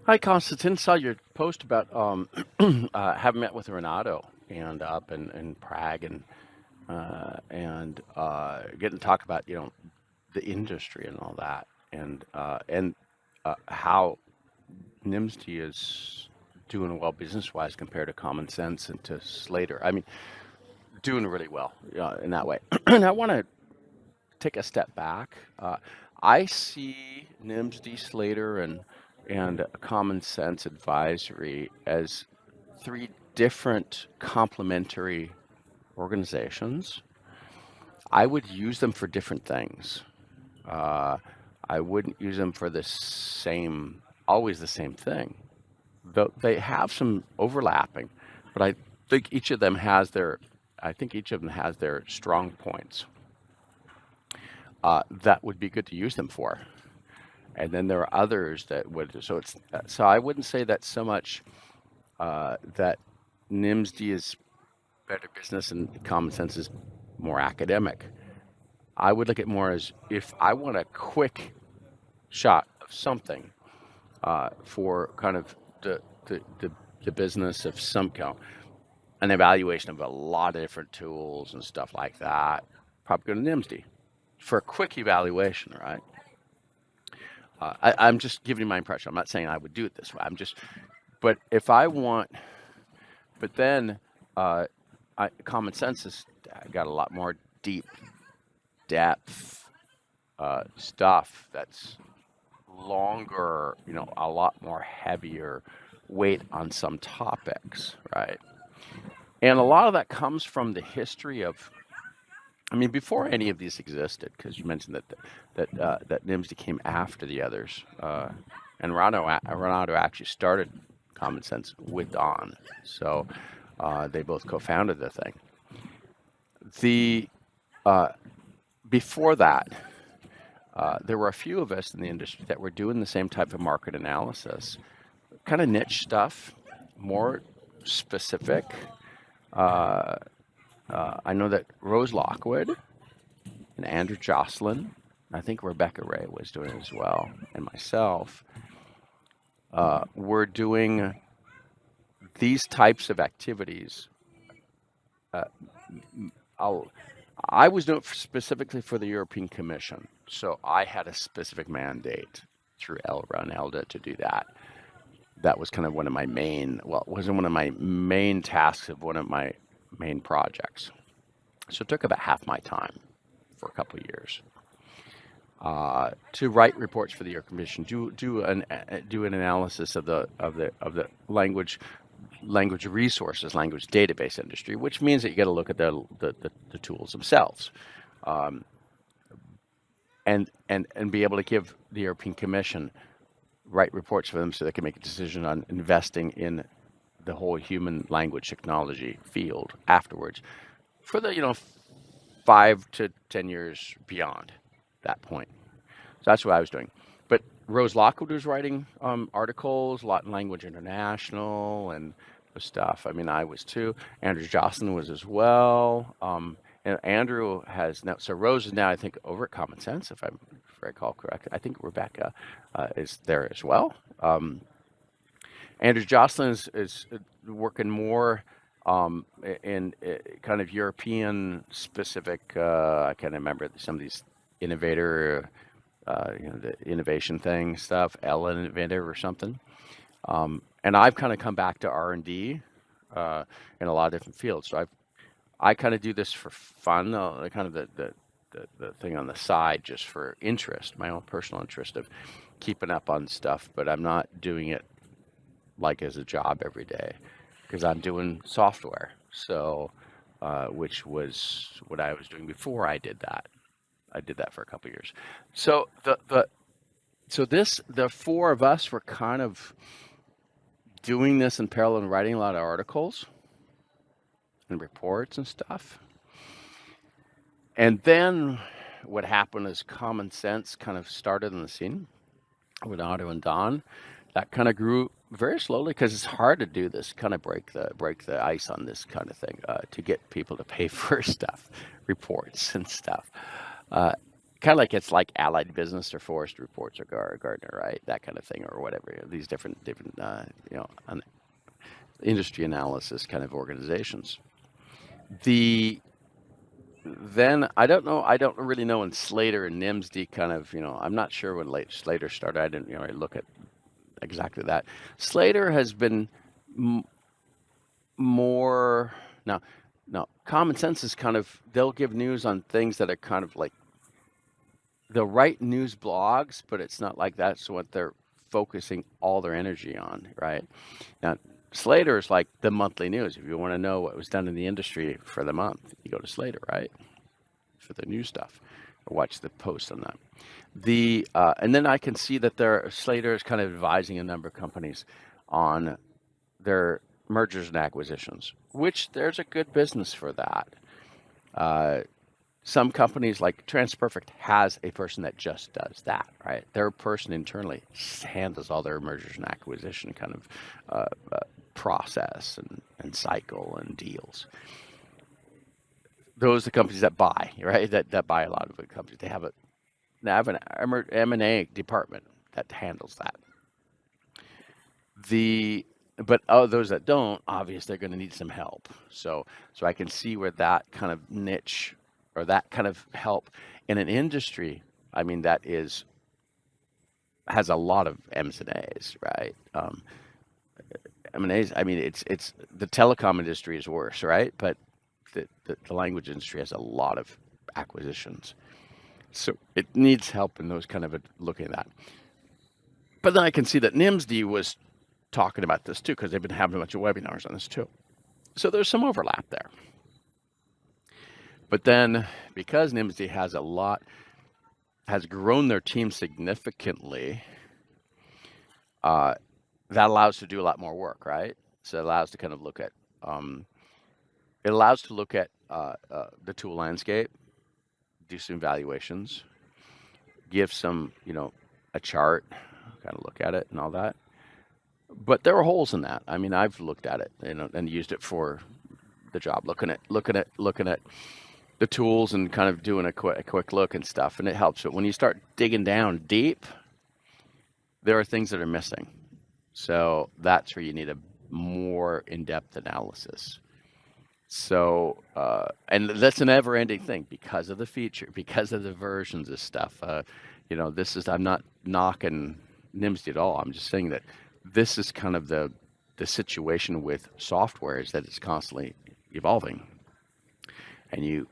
Hi, Konstantin. Saw your post about having met with Renato and up in Prague and getting to talk about the industry and all that and how Nimsty is doing well business wise compared to Common Sense and to Slater. I mean, doing really well in that way. And I want to take a step back. I see Nimsdy, Slater, and Common Sense Advisory as three different complementary organizations. I would use them for different things. Uh, I wouldn't use them for always the same thing. Though they have some overlapping, but think each of them has their, I think each of them has their strong points that would be good to use them for. And then there are others that would. So I wouldn't say that so much that NIMSD is better business and Common Sense is more academic. I would look at more as if I want a quick shot of something for kind of the business of some kind, an evaluation of a lot of different tools and stuff like that. Probably go to NIMSD for a quick evaluation, right? I'm just giving you my impression. I'm not saying I would do it this way. But if I want, but then Common Sense has got a lot more deep depth stuff that's longer, a lot more heavier weight on some topics, right? And a lot of that comes from the history of, I mean, before any of these existed, because you mentioned that NIMSD came after the others, and Renato actually started Common Sense with Don, so they both co-founded the thing. The Before that, there were a few of us in the industry that were doing the same type of market analysis, kind of niche stuff, more specific. I know that Rose Lockwood and Andrew Jocelyn, I think Rebecca Ray was doing it as well, and myself, were doing these types of activities. Uh, I was doing it specifically for the European Commission, so I had a specific mandate through ELRA and ELDA to do that. That was kind of one of my main, well, it wasn't one of my main tasks of one of my main projects. So it took about half my time for a couple of years to write reports for the European Commission, do an analysis of the language resources, language database industry, which means that you got to look at the tools themselves, and be able to give the European Commission write reports for them so they can make a decision on investing in the whole human language technology field afterwards for the 5 to 10 years beyond that point. So that's what I was doing. But Rose Lockwood was writing articles, Latin Language International, and stuff. I mean, I was too. Andrew Jocelyn was as well. And Andrew has now, so Rose is now, I think, over at Common Sense, if I recall correctly. I think Rebecca is there as well. Andrew Jocelyn is working more in kind of European specific. I can't remember some of these innovator, the innovation thing stuff, Ellen Innovator or something. And I've kind of come back to R&D in a lot of different fields. So I kind of do this for fun, kind of the thing on the side, just for interest, my own personal interest of keeping up on stuff. But I'm not doing it like as a job every day because I'm doing software. So, which was what I was doing before I did that. I did that for a couple of years. So the four of us were kind of doing this in parallel and writing a lot of articles and reports and stuff. And then what happened is Common Sense kind of started in the scene with Otto and Don. That kind of grew very slowly because it's hard to do this, kind of break the ice on this kind of thing, to get people to pay for stuff, reports and stuff. kind of like it's like Allied Business or Forest Reports or Gardner, right? That kind of thing, or whatever. These different industry analysis kind of organizations. The Then I don't know. I don't really know when Slater and Nimsdy kind of, I'm not sure when late Slater started. I didn't, look at exactly that. Slater has been m- more now. Now, Common Sense is kind of, they'll give news on things that are kind of like, they'll write news blogs, but it's not like that's what they're focusing all their energy on, right? Now, Slater is like the monthly news. If you want to know what was done in the industry for the month, you go to Slater, right? For the new stuff, or watch the post on that. And then I can see that Slater is kind of advising a number of companies on their mergers and acquisitions, which there's a good business for that. Some companies like TransPerfect has a person that just does that, right? Their person internally handles all their mergers and acquisition kind of process and cycle and deals. Those are the companies that buy, right? That buy a lot of good companies. They have an M&A department that handles that. But those that don't, obviously, they're going to need some help. So I can see where that kind of niche or that kind of help in an industry, I mean, that has a lot of M's and A's, right? M&A's, I mean, it's the telecom industry is worse, right? But the language industry has a lot of acquisitions. So it needs help in those kind of looking at that. But then I can see that NIMSD was talking about this too, because they've been having a bunch of webinars on this too. So there's some overlap there. But then because NIMSD has grown their team significantly, that allows to do a lot more work, right? So it allows to kind of look at the tool landscape, do some evaluations, give some, a chart, kind of look at it and all that. But there are holes in that. I mean, I've looked at it, and used it for the job, looking at the tools and kind of doing a quick look and stuff, and it helps. But when you start digging down deep, there are things that are missing. So that's where you need a more in-depth analysis. So, and that's a never-ending thing because of the feature, because of the versions of stuff. I'm not knocking NIMSD at all. I'm just saying that this is kind of the situation with software, is that it's constantly evolving, and you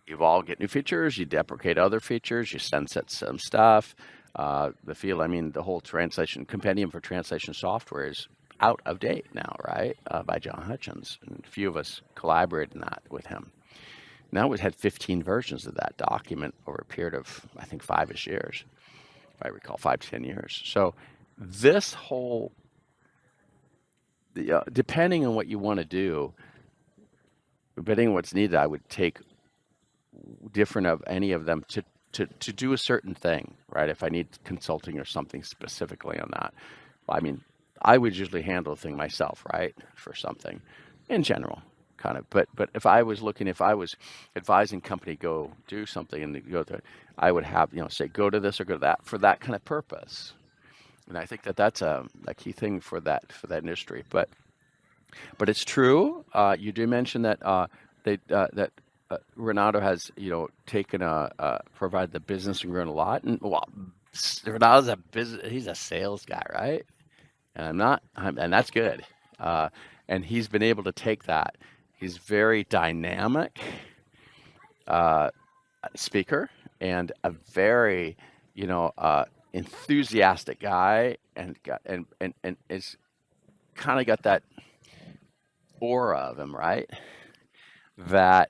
evolve, get new features, you deprecate other features, you sunset some stuff. The whole compendium for translation software is out of date now, right? By John Hutchins, and a few of us collaborated in that with him. Now we've had 15 versions of that document over a period of, I think, 5-ish years, if I recall, 5 to 10 years. So this whole, depending on what you want to do, depending on what's needed, I would take different of any of them to do a certain thing, right? If I need consulting or something specifically on that, I mean, I would usually handle a thing myself, right, for something in general, kind of. But if I was advising company go do something and go to, I would have, say go to this or go to that for that kind of purpose. And I think that that's a key thing for that industry. But it's true. You do mention that Renato has taken provided the business and grown a lot. And Renato's he's a sales guy, right? And I'm not, and that's good. And he's been able to take that. He's very dynamic speaker and a very, enthusiastic guy, and is kind of got that aura of him, right? That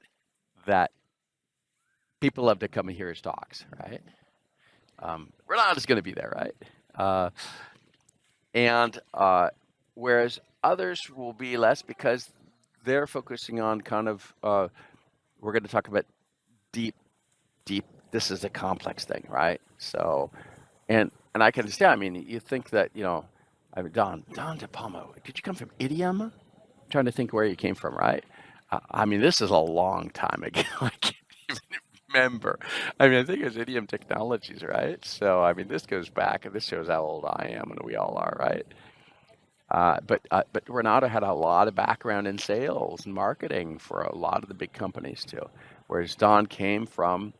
people love to come and hear his talks, right? Renato's going to be there, right? And whereas others will be less, because they're focusing on kind of, we're going to talk about deep, this is a complex thing, right? So, and I can understand, I mean, you think that, Don De Palma, did you come from Idiom? I'm trying to think where you came from, right? I mean, this is a long time ago. I can't even remember. I mean, I think it's Idiom Technologies, right? So, I mean, this goes back, and this shows how old I am, and we all are, right? But Renato had a lot of background in sales and marketing for a lot of the big companies too, whereas Don came from,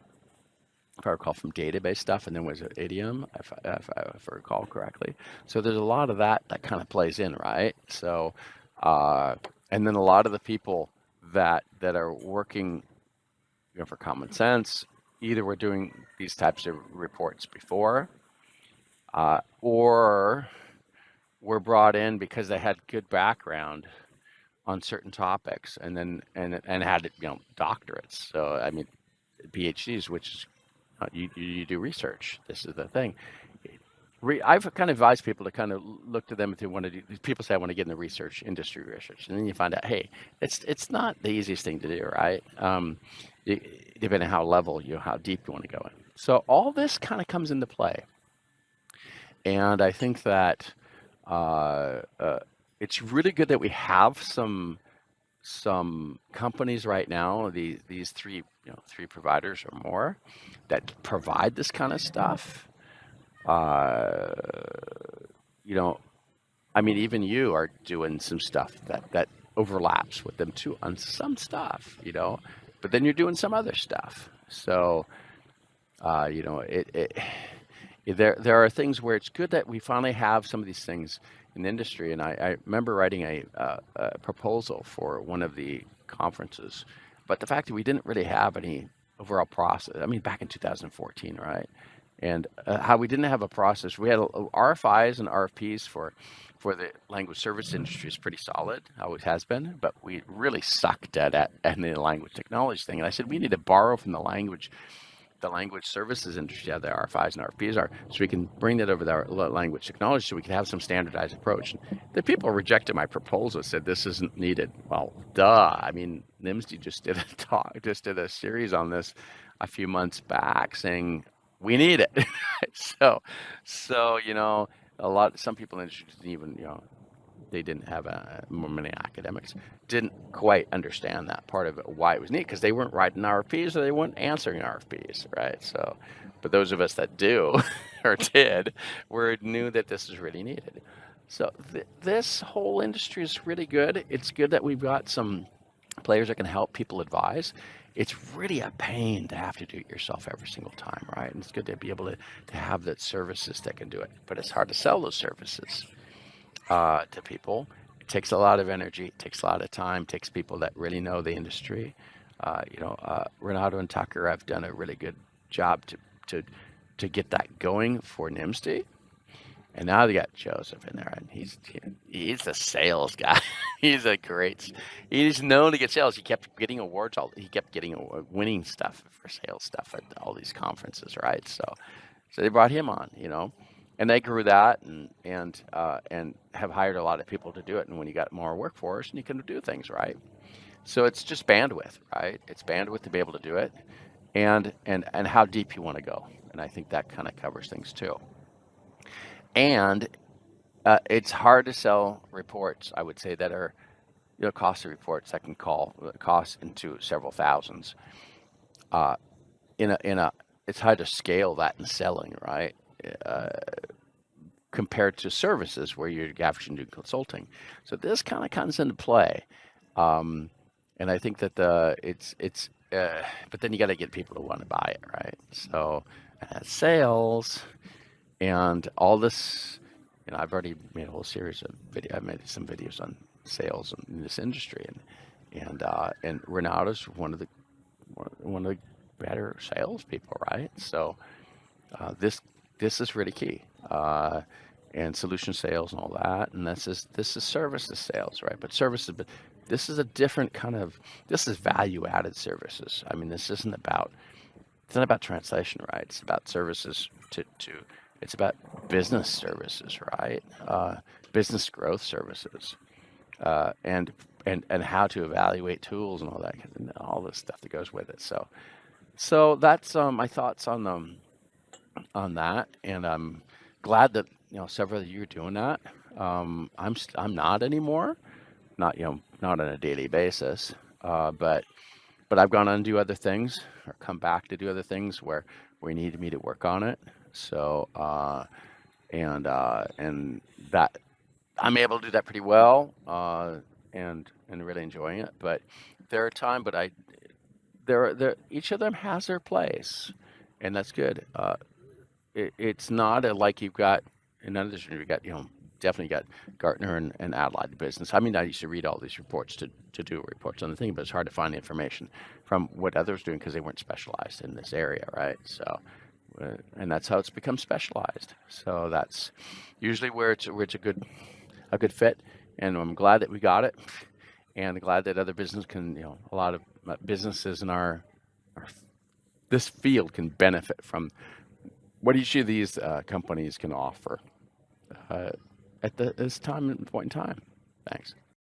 if I recall, from database stuff, and then was it Idiom, if I recall correctly. So there's a lot of that kind of plays in, right? So, uh, and then a lot of the people that are working, for Common Sense, either were doing these types of reports before, or were brought in because they had good background on certain topics, and then and had doctorates. So I mean, PhDs, which is you do research. This is the thing. I've kind of advised people to kind of look to them if they want to do. People say I want to get in the research industry, research, and then you find out, hey, it's not the easiest thing to do, right? Depending on how level how deep you want to go in. So all this kind of comes into play, and I think that uh, uh, it's really good that we have some companies right now, these three providers or more, that provide this kind of stuff. Uh, you know, I mean, even you are doing some stuff that overlaps with them too on some stuff. But then you're doing some other stuff. So, there are things where it's good that we finally have some of these things in the industry. And I remember writing a proposal for one of the conferences, but the fact that we didn't really have any overall process. I mean, back in 2014, right? And how we didn't have a process. We had RFIs and RFPs for the language service industry is pretty solid, always has been, but we really sucked at the language technology thing. And I said we need to borrow from the language services industry, how the RFIs and RFPs are, so we can bring that over to our language technology, so we can have some standardized approach. And the people rejected my proposal, said this isn't needed. Well, duh. I mean, NIMSD just did a series on this a few months back, saying we need it. So some people in the industry didn't even they didn't have many academics didn't quite understand that part of it, why it was neat, because they weren't writing RFPs or they weren't answering RFPs, right? So, but those of us that do or did knew that this is really needed. So this whole industry is really good. It's good that we've got some players that can help people advise. It's really a pain to have to do it yourself every single time, right? And it's good to be able to have the services that can do it, but it's hard to sell those services to people. It takes a lot of energy. It takes a lot of time. It takes people that really know the industry. Renato and Tucker have done a really good job to get that going for NIMSD. And now they got Joseph in there, and he's a sales guy. He's known to get sales. He kept getting awards. He kept getting winning stuff for sales stuff at all these conferences, right? So they brought him on, and they grew that and have hired a lot of people to do it. And when you got more workforce, and you can do things, right? So it's just bandwidth, right? It's bandwidth to be able to do it, and how deep you want to go. And I think that kind of covers things too. And it's hard to sell reports, I would say, that are costly reports that can cost into several thousands. It's hard to scale that in selling, right? Compared to services where you're actually doing consulting. So this kind of comes into play, and I think that but then you got to get people to want to buy it, right? So sales and all this. I've already made a whole series of video. I've made some videos on sales in this industry, and Renato's one of the better salespeople, right? So this is really key, and solution sales and all that, and this is services sales, right? But this is a different kind of, this is value added services. I mean, it's not about translation, right? It's about services it's about business services, right? Business growth services, and how to evaluate tools and all that, and all this stuff that goes with it. So that's my thoughts on that, and I'm glad that several of you are doing that. I'm not anymore, not on a daily basis, but but I've gone on to do other things or come back to do other things where we needed me to work on it. So and that I'm able to do that pretty well, and really enjoying it. But there are times, but I there each of them has their place, and that's good. It's not like you've got in another industry, you've got, definitely got Gartner and Allied Business. I mean, I used to read all these reports to do reports on the thing, but it's hard to find the information from what others doing because they weren't specialized in this area, right? So, and that's how it's become specialized. So that's usually where it's a good fit, and I'm glad that we got it, and glad that other business can, a lot of businesses in our this field can benefit from what each of these companies can offer uh, at this time and point in time. Thanks.